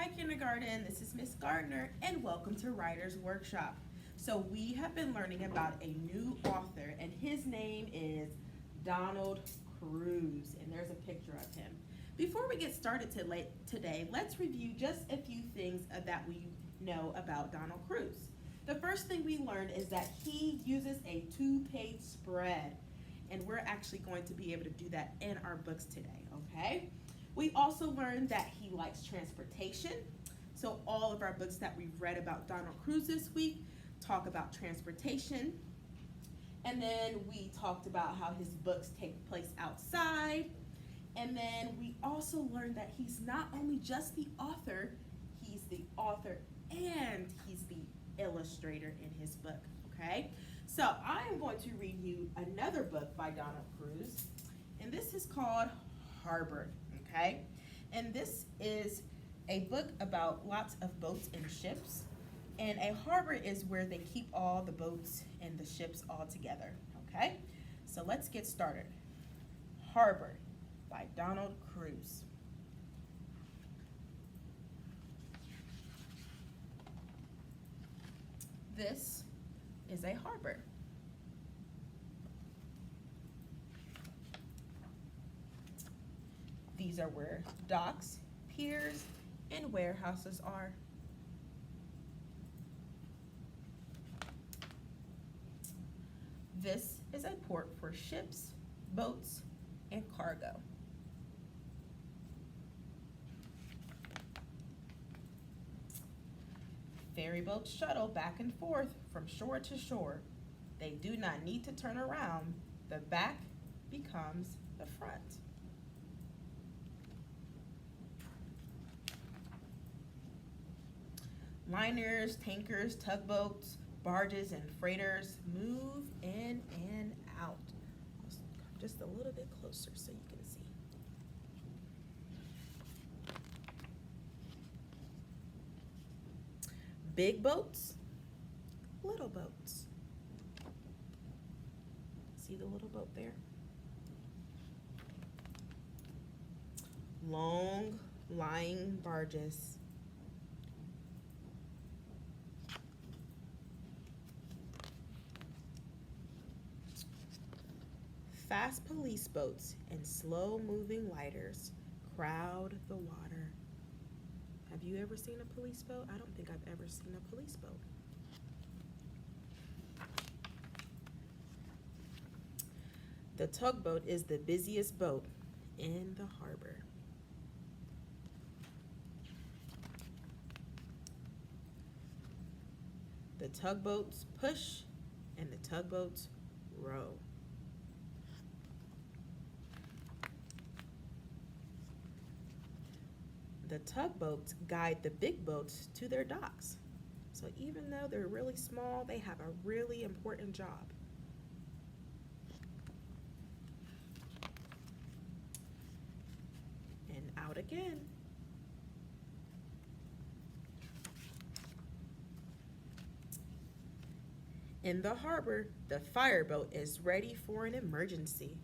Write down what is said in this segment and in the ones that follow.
Hi, kindergarten. This is Miss Gardner, and welcome to Writer's Workshop. So, we have been learning about a new author, and his name is Donald Cruz, and there's a picture of him. Before we get started today, let's review just a few things that we know about Donald Cruz. The first thing we learned is that he uses a two-page spread, and we're actually going to be able to do that in our books today, okay? We also learned that he likes transportation. So all of our books that we've read about Donald Cruz this week talk about transportation. And then we talked about how his books take place outside. And then we also learned that he's not only just the author and he's the illustrator in his book, okay? So I am going to read you another book by Donald Cruz, and this is called Harbor. Okay, and this is a book about lots of boats and ships, and a harbor is where they keep all the boats and the ships all together. Okay, so let's get started. Harbor by Donald Cruz. This is a harbor. These are where docks, piers, and warehouses are. This is a port for ships, boats, and cargo. Ferry boats shuttle back and forth from shore to shore. They do not need to turn around. The back becomes the front. Liners, tankers, tugboats, barges, and freighters move in and out. I'll come just a little bit closer so you can see. Big boats, little boats. See the little boat there? Long, lying barges. Fast police boats and slow-moving lighters crowd the water. Have you ever seen a police boat? I don't think I've ever seen a police boat. The tugboat is the busiest boat in the harbor. The tugboats push and the tugboats row. The tugboats guide the big boats to their docks. So even though they're really small, they have a really important job. And out again. In the harbor, the fireboat is ready for an emergency.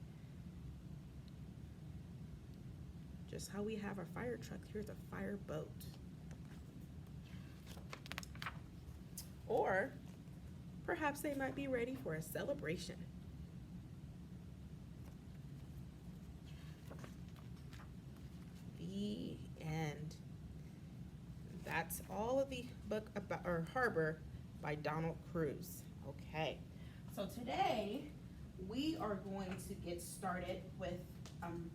Just how we have a fire truck, here's a fireboat. Or perhaps they might be ready for a celebration. The end. That's all of the book about Harbor by Donald Cruz. Okay, so today we are going to get started with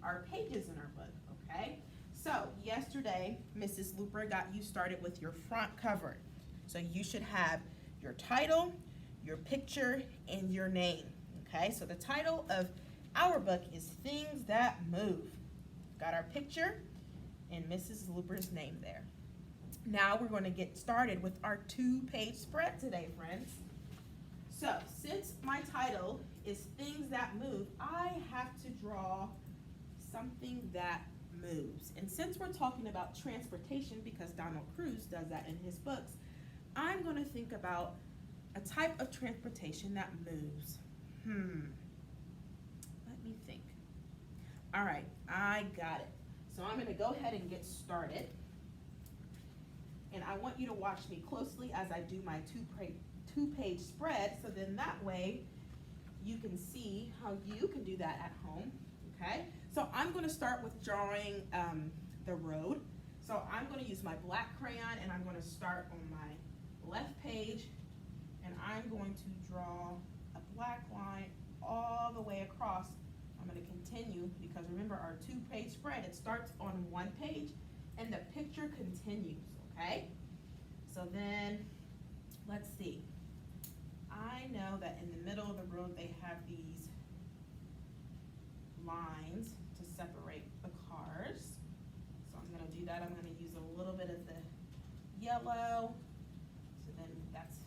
our pages in our book. Okay, so yesterday Mrs. Looper got you started with your front cover. So you should have your title, your picture, and your name. Okay, so the title of our book is Things That Move. Got our picture and Mrs. Looper's name there. Now we're going to get started with our two-page spread today, friends. So since my title is Things That Move, I have to draw something that moves. And since we're talking about transportation, because Donald Cruz does that in his books, I'm going to think about a type of transportation that moves. Let me think. All right, I got it. So I'm going to go ahead and get started. And I want you to watch me closely as I do my two-page spread, so then that way you can see how you can do that at home, okay? So I'm gonna start with drawing the road. So I'm gonna use my black crayon and I'm gonna start on my left page and I'm going to draw a black line all the way across. I'm gonna continue because remember our two-page spread, it starts on one page and the picture continues, okay? So then, let's see. I know that in the middle of the road they have these lines to separate the cars. So I'm gonna do that. I'm gonna use a little bit of the yellow. So then that's,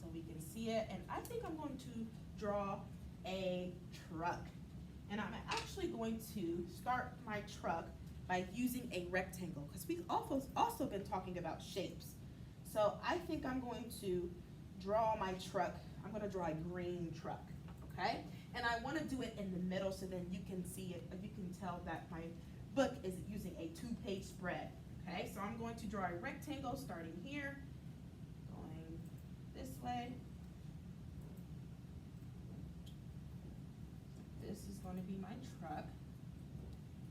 so we can see it. And I think I'm going to draw a truck. And I'm actually going to start my truck by using a rectangle because we've also been talking about shapes. So I think I'm going to draw my truck. I'm gonna draw a green truck, okay? And I wanna do it in the middle so then you can see it, you can tell that my book is using a two-page spread, okay? So I'm going to draw a rectangle starting here, going this way. This is gonna be my truck.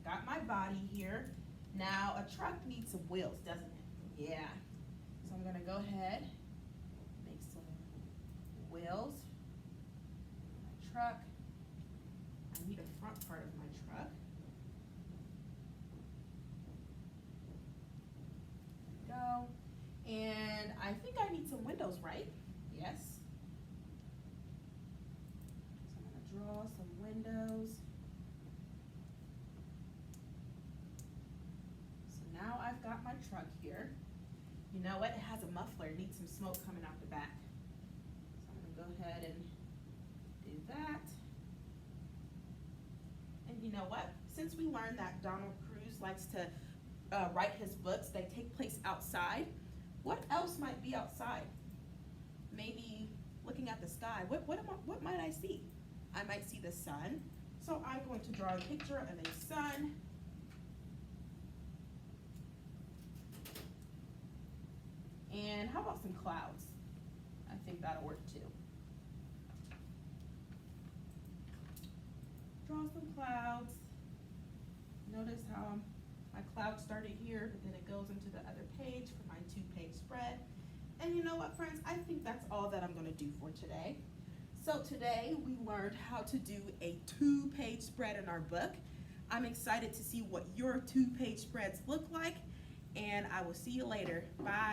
Got my body here. Now a truck needs some wheels, doesn't it? Yeah. So I'm gonna go ahead, make some wheels. My truck. I need a front part of my truck. There we go. And I think I need some windows, right? Yes. So I'm gonna draw some windows. So now I've got my truck here. You know what? It has a muffler. It needs some smoke coming out the back. So I'm gonna go ahead and do that. And you know what? Since we learned that Donald Cruz likes to write his books, they take place outside. What else might be outside? Maybe looking at the sky. What might I see? I might see the sun. So I'm going to draw a picture of a sun. And how about some clouds? I think that'll work too. Draw some clouds. Notice how my cloud started here, but then it goes into the other page for my two-page spread. And you know what, friends? I think that's all that I'm gonna do for today. So today we learned how to do a two-page spread in our book. I'm excited to see what your two-page spreads look like, and I will see you later. Bye.